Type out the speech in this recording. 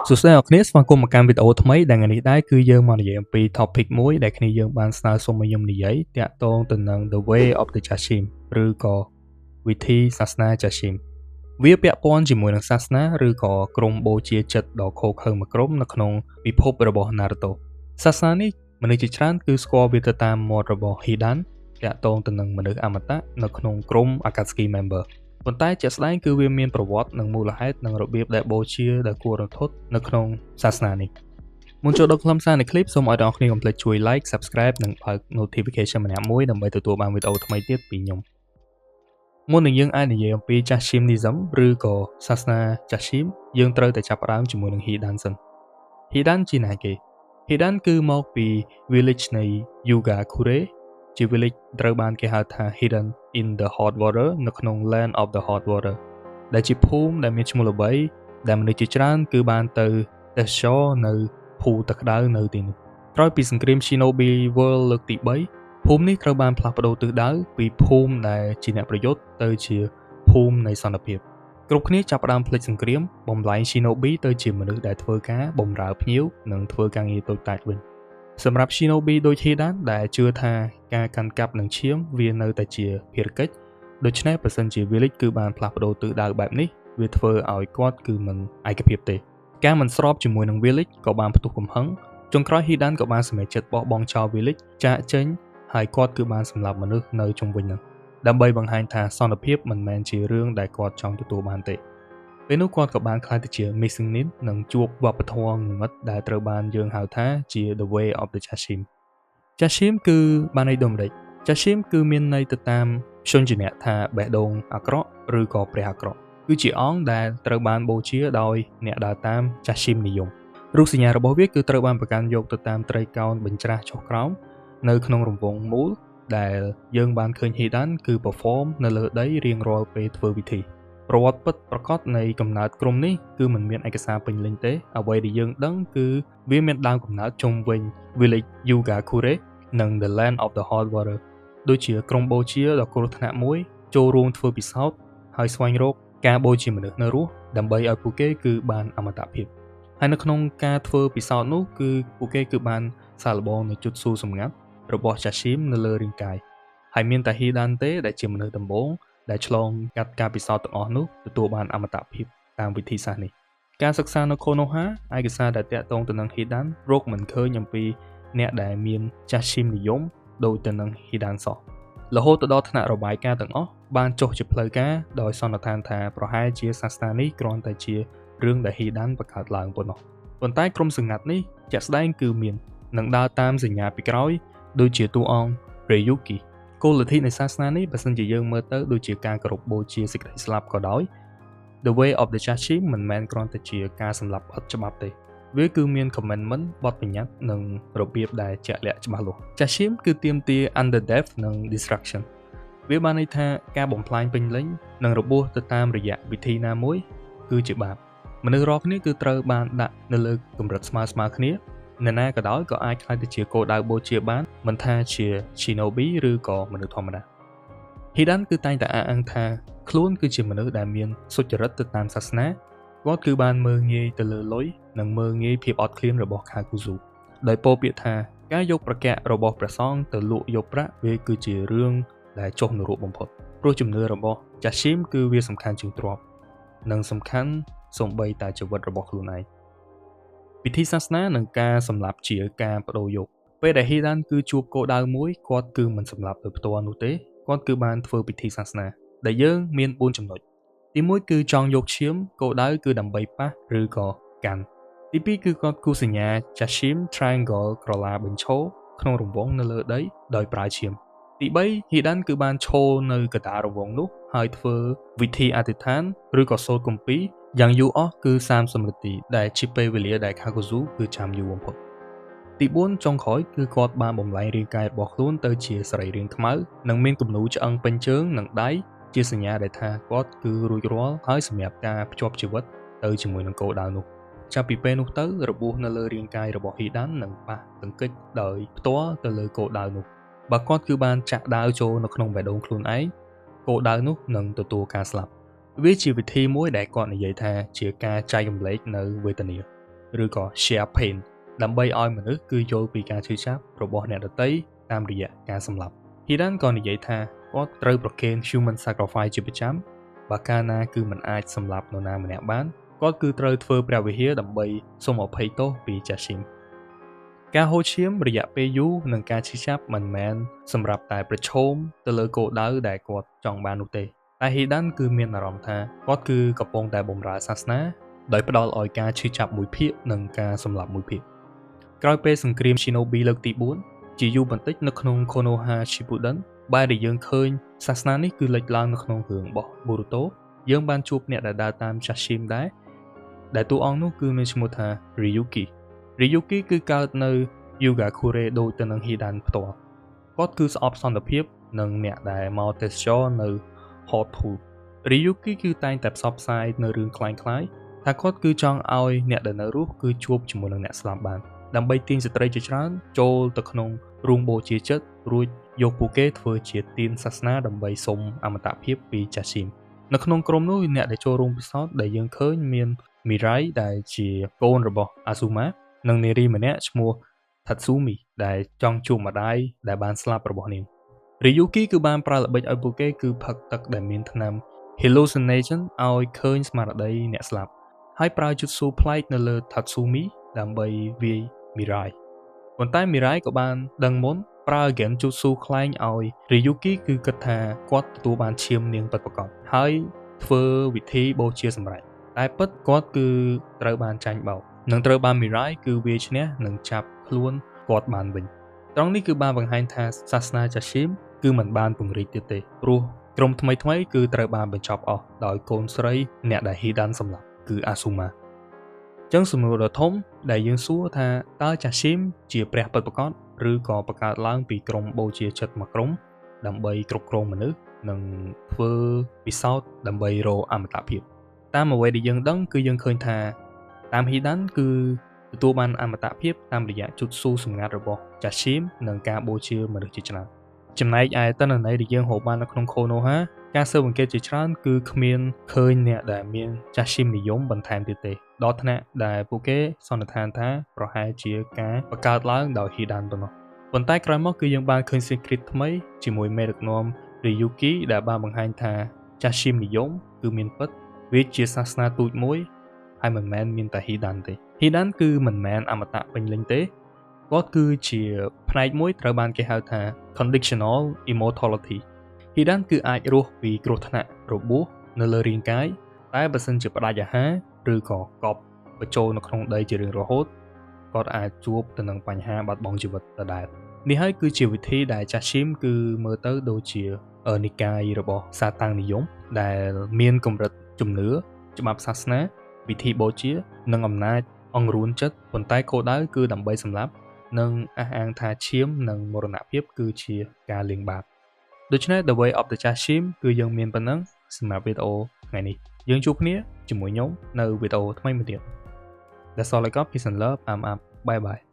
សួស្តីអ្នកគ្នាស្វាគមន៍មកកាន់វីដេអូថ្មីដែលថ្ងៃនេះដែរគឺយើងមកនិយាយអំពី topic មួយដែលគ្នាយើងបានស្នើសុំឲ្យខ្ញុំនិយាយតាក់ទងទៅនឹង The Way of the Jashim ឬក៏វិធីសាសនា Jashim វាពាក់ព័ន្ធជាមួយនឹងសាសនាឬក៏ក្រុមបូជាចិត្តដ៏ឃោរឃៅមួយក្រុមនៅក្នុងពិភពរបស់ Naruto សាសនានេះមនុស្សជាច្រើនគឺស្គាល់វាទៅតាមមាត់របស់ Hidan តាក់ទងទៅនឹងមនុស្សអមតៈនៅក្នុងក្រុម Akatsuki Member ប៉ុន្តែជាក់ស្ដែងគឺវាមានប្រវត្តិនិងមូលហេតុនិងរបៀបដែលបូជាដែលគួររន្ធត់នៅក្នុងសាសនានេះមុនចូលដល់ខ្លឹមសារនៃ clip សូមឲ្យអ្នកនរគ្នាកុំភ្លេចជួយ like subscribe និងបើក notification ម្នាក់មួយដើម្បីទទួលបានវីដេអូថ្មីទៀតពីខ្ញុំមុននឹងយើងអាចនិយាយអំពី Jashimism ឬក៏សាសនា Jashim យើងត្រូវតែចាប់ផ្ដើមជាមួយនឹង Hidan សិន Hidan ជាណាគេ Hidan គឺមកពី village នៃ Yugakure ជា village ត្រូវបានគេហៅថា Hidden in the Hot Water នៅក្នុង Land of the Hot Water ដែលជាភូមិដែលមានឈ្មោះល្បីដែលមនុស្សជាច្រើនគឺបានទៅទេសចរនៅភូទឹកក្តៅនៅទីនោះក្រោយពីសង្គ្រាម Shinobi World លើកទី3ភូមិនេះត្រូវបានផ្លាស់ប្ដូរទិសដៅពីភូមិដែលជាអ្នកប្រយុទ្ធទៅជាភូមិនៃសន្តិភាពគ្រប់គ្នាចាប់ផ្ដើមភ្លេចសង្គ្រាមបំលែង Shinobi ទៅជាមនុស្សដែលធ្វើការបម្រើភ្ញៀវនិងធ្វើការងារតូចតាចវិញសម្រាប់ Shinobi ដូច Hidan ដែលជឿថាការកាន់កាប់នឹងឈាមវានៅតែជាភារកិច្ចដូច្នេះបើសិនជា village គឺបានផ្លាស់ប្ដូរទិសដៅបែបនេះវាធ្វើឲ្យគាត់គឺមិនឯកភាពទេការមិនស្របជាមួយនឹង village ក៏បានផ្ទុះកំហឹងចុងក្រោយ Hidan ក៏បានសម្រេចចិត្តបោះបង់ចោល village ចាកចេញហើយគាត់គឺបានសម្លាប់មនុស្សនៅជុំវិញនោះដើម្បីបង្ហាញថាសន្តិភាពមិនមែនជារឿងដែលគាត់ចង់ទទួលបានទេពេលនោះគាត់ក៏បានក្លាយទៅជា Missing Link និងជួបវប្បធម៌ងងឹតដែលត្រូវបានយើងហៅថាជា The Way of the Jashim Jashim គឺបានន័យដូចម្ដេច Jashim គឺមានន័យទៅតាមព្យញ្ជនៈថាបេះដូងអាក្រក់ឬក៏ព្រះអាក្រក់គឺជាអង្គដែលត្រូវបានបូជាដោយអ្នកដើរតាម Jashim និយមរូបសញ្ញារបស់វាគឺត្រូវបានប្រកាន់យកទៅតាមត្រីកោណបញ្ច្រាស់ចុះក្រោមនៅក្នុងរង្វង់មូលដែលយើងបានឃើញ Hidan គឺ perform នៅលើដីរៀងរាល់ពេលធ្វើពិធីប្រវត្តិពិតប្រាកដនៃកំណើតក្រុមនេះគឺមិនមានឯកសារពេញលេញទេអ្វីដែលយើងដឹងគឺវាមានដើមកំណើតជុំវិញ Village Yugakure និង The Land of the Hot Water ដូចជាក្រុមបូជាដ៏គ្រោះថ្នាក់មួយចូលរួមធ្វើពិសោធន៍ហើយស្វែងរកការបូជាមនុស្សនៅរស់ដើម្បីឲ្យពួកគេគឺបានអមតភាពហើយនៅក្នុងការធ្វើពិសោធន៍នោះគឺពួកគេគឺបានសាកល្បងនៅជុតស៊ូសម្ងាត់របស់ Jashim នៅលើរាងកាយហើយមានតែ Hidan ទេដែលជាមនុស្សដំបូងដែលឆ្លងកាត់ការពិសោធន៍ទាំងអស់នោះទទួលបានអមតភាពតាមវិធីសាស្ត្រនេះការសិក្សានៅ Konoha ឯកសារដែលតាក់ទងទៅនឹង Hidan រកមិនឃើញអំពីអ្នកដែលមាន Jashim និយមដូចទៅនឹង Hidan សោះរហូតទៅដល់ថ្នាក់របាយការណ៍ទាំងអស់បានចុះជាផ្លូវការដោយសន្និដ្ឋានថាប្រហែលជាសាសនានេះគ្រាន់តែជារឿងដែល Hidan បង្កើតឡើងប៉ុណ្ណោះប៉ុន្តែក្រុមសម្ងាត់នេះជាក់ស្ដែងគឺមាននឹងដើរតាមសញ្ញាពីក្រោយដូចជាតួអង្គ Ryuki គោលលទ្ធិនៃសាសនានេះបើសិនជាយើងមើលទៅដូចជាការគោរពបូជាសេចក្តីស្លាប់ក៏ដោយ The Way of the Jashim មិនមែនគ្រាន់តែជាការសម្លាប់ឥតច្បាប់ទេវាគឺមាន commandment បទបញ្ញត្តិនិងរបៀបដែលជាក់លាក់ច្បាស់លាស់ Jashim គឺទាមទារ under death និង destruction វាបានន័យថាការបំផ្លាញពេញលេញនិងរបួសទៅតាមរយៈវិធីណាមួយគឺជាបាបមនុស្សរាល់គ្នាគឺត្រូវបានដាក់នៅលើកម្រិតស្មើៗគ្នានរណាក៏ដោយក៏អាចក្លាយទៅជាគោលដៅបូជាបានមិនថាជា Shinobi ឬក៏មនុស្សធម្មតា Hidan គឺតែងតែអះអាងថាខ្លួនគឺជាមនុស្សដែលមានសុចរិតទៅតាមសាសនាគាត់គឺបានមើលងាយទៅលើលុយនិងមើលងាយភាពអត់ឃ្លានរបស់ Kakuzu ដោយពោលពាក្យថាការយកប្រកាសរបស់ព្រះសង្ឃទៅលក់យកប្រាក់វាគឺជារឿងដែលចុះនរកបំផុតព្រោះជំនឿរបស់ Jashim គឺវាសំខាន់ជាងទ្រព្យនិងសំខាន់សូម្បីតែជីវិតរបស់ខ្លួនឯងពិធីសាសនានិងការសម្លាប់ជាការបដូរយកពេលដែល Hidan គឺជួបគោលដៅមួយគាត់គឺមិនសម្លាប់ដោយផ្ទាល់នោះទេគាត់គឺបានធ្វើពិធីសាសនាដែលយើងមាន4ចំណុចទី1គឺចង់យកឈាមគោលដៅគឺដើម្បីប៉ះឬក៏កាន់ទី2គឺគាត់គូសសញ្ញា Jashim Triangle ក្រឡាបញ្ឈរក្នុងរង្វង់នៅលើដីដោយប្រើឈាមទី3 Hidan គឺបានឈរនៅកណ្ដាលរង្វង់នោះហើយធ្វើវិធីអធិដ្ឋានឬក៏សូត្រគម្ពីរយ៉ាងយូរអស់គឺ30នាទីដែលជាពេលវេលាដែល Kakuzu គឺចាំយូរបំផុតទី4ចុងក្រោយគឺគាត់បានបំលែងរាងកាយរបស់ខ្លួនទៅជាសរីរាង្គខ្មៅនិងមានគំនូរឆ្អឹងពេញជើងនិងដៃជាសញ្ញាដែលថាគាត់គឺរួចរាល់ហើយសម្រាប់ការភ្ជាប់ជីវិតទៅជាមួយនឹងគោលដៅនោះចាប់ពីពេលនោះទៅរបួសនៅលើរាងកាយរបស់ Hidan នឹងប៉ះទង្គិចដោយផ្ទាល់ទៅលើគោលដៅនោះបើគាត់គឺបានចាក់ដាវចូលនៅក្នុងបេះដូងខ្លួនឯងគោលដៅនោះនឹងទទួលការស្លាប់វាជាវិធីមួយដែលគាត់និយាយថាជាការចែករំលែកនៅវេទនា ឬក៏ share pain ដើម្បីឲ្យមនុស្សគឺយល់ពីការឈឺចាប់របស់អ្នកដទៃតាមរយៈការសម្លាប់ Hidan ក៏និយាយថាគាត់ត្រូវប្រគេន human sacrifice ជាប្រចាំបើកាលណាគឺមិនអាចសម្លាប់នរណាម្នាក់បានគាត់គឺត្រូវធ្វើព្រះវិហារដើម្បីសូមអភ័យទោសពី Jashim ការហូរឈាមរយៈពេលយូរនិងការឈឺចាប់មិនមែនសម្រាប់តែប្រឈមទៅលើគោលដៅដែលគាត់ចង់បាននោះទេតែ Hidan គឺមានអារម្មណ៍ថាគាត់គឺកំពុងតែបម្រើសាសនាដោយផ្ដល់ឲ្យការឈឺចាប់មួយភាគនិងការសម្លាប់មួយភាគក្រោយពេលសង្គ្រាម Shinobi លើកទី4ជាយូរបន្តិចនៅក្នុង Konoha Shippuden បែរដែលយើងឃើញសាសនានេះគឺលេចឡើងនៅក្នុងរឿងរបស់ Boruto យើងបានជួបអ្នកដែលដើរតាម Jashim ដែលតួអង្គនោះគឺមានឈ្មោះថា Ryuki គឺកើតនៅ Yugakure ដូចទៅនឹង Hidan ផ្ទាល់គាត់គឺស្អប់សន្តិភាពនិងអ្នកដែលមកទេសចរនៅ Hot Pool Ryuki គឺតែងតែផ្សព្វផ្សាយនៅរឿងคล้ายៗថាគាត់គឺចង់ឲ្យអ្នកដែលនៅរស់គឺជួបជាមួយនឹងអ្នកស្លាប់បានដើម្បីទាញស្ត្រីជាច្រើនចូលទៅក្នុងរូងបូជាចិត្តរួចយកពួកគេធ្វើជាទានសាសនាដើម្បីសុំអមតភាពពី Jashim នៅក្នុងក្រុមនោះអ្នកដែលចូលរួមពិសោធន៍ដែលយើងឃើញមាន Mirai ដែលជាកូនរបស់ Azuma និងនារីម្នាក់ឈ្មោះ Tatsumi ដែលចង់ជួបម្ដាយដែលបានស្លាប់របស់នាង Ryuki គឺបានប្រើល្បិចឲ្យពួកគេគឺផឹកទឹកដែលមានថ្នាំ hallucination ឲ្យឃើញស្មារតីអ្នកស្លាប់ហើយប្រើជុតស៊ូប្លែកនៅលើ Tatsumi ដើម្បីវាយ Mirai ប៉ុន្តែ Mirai ក៏បានដឹងមុនប្រើ Gen Jutsu ខ្លែងឲ្យ Ryuki គឺគិតថាគាត់ទទួលបានឈាមនាងពិតប្រាកដហើយធ្វើវិធីបូជាសម្រេចតែពិតគាត់គឺត្រូវបានចាញ់បោកនិងត្រូវបាន Mirai គឺវាយឈ្នះនិងចាប់ខ្លួនគាត់បានវិញត្រង់នេះគឺបានបង្ហាញថាសាសនា Jashim គឺមិនបានពង្រីកទៀតទេព្រោះក្រុមថ្មីគឺត្រូវបានបញ្ចប់អស់ដោយកូនស្រីអ្នកដែល Hidan សម្លាប់គឺ Asuma ចឹងសំណួរដ៏ធំដែលយើងសួរថាតើ Jashim ជាព្រះពិតប្រាកដឬក៏បង្កើតឡើងពីក្រុមបូជាចិត្តមួយក្រុមដើម្បីគ្រប់គ្រងមនុស្សនិងធ្វើពិសោធន៍ដើម្បីរកអមតភាពតាមអ្វីដែលយើងដឹងគឺយើងឃើញថាតាម Hidan គឺទទួលបានអមតភាពតាមរយៈជុតស៊ូសម្ងាត់របស់ Jashim និងការបូជាមនុស្សជាច្រើនចំណែកឯតនន័យដែលយើងរកបាននៅក្នុង Konoha ការស៊ើបអង្កេតជាច្រើនគឺគ្មានឃើញអ្នកដែលមាន Jashim និយមបន្ថែមទៀតទេដល់ថ្នាក់ដែលពួកគេសន្និដ្ឋានថាប្រហែលជាការបង្កើតឡើងដោយ Hidan ប៉ុណ្ណោះប៉ុន្តែក្រោយមកគឺយើងបានឃើញ Secret ថ្មីជាមួយមេដឹកនាំ Ryuki ដែលបានបង្ហាញថា Jashim និយមគឺមានពិតវាជាសាសនាទូចមួយហើយមិនមែនមានតែ Hidan ទេ Hidan គឺមិនមែនអមតៈពេញលេញទេគាត់គឺជាផ្នែកមួយត្រូវបានគេហៅថា conditional immortality Hidan គឺអាចរស់ពីគ្រោះថ្នាក់របួសនៅលើរាងកាយតែបើសិនជាផ្ដាច់អាហារឬក៏កប់បញ្ចូលនៅក្នុងដីជារៀងរហូតគាត់អាចជួបទៅនឹងបញ្ហាបាត់បង់ជីវិតដដែលនេះហើយគឺជាវិធីដែល Jashim គឺមើលទៅដូចជានិកាយរបស់សាតាំងនិយមដែលមានកម្រិតជំនឿច្បាប់សាសនាវិធីបូជានិងអំណាចអង្រួនចិត្តប៉ុន្តែគោលដៅគឺដើម្បីសម្លាប់និងអះអាងថាឈាមនិងមរណភាពគឺជាការលាងបាបដូច្នេះ The Way of the Jashim គឺយើងមានប៉ុណ្ណឹងសម្រាប់វីដេអូថ្ងៃនេះយើងជួបគ្នាជាមួយខ្ញុំនៅវីដេអូថ្មីមួយទៀត That's all I got. Peace and love. I'm up. Bye bye.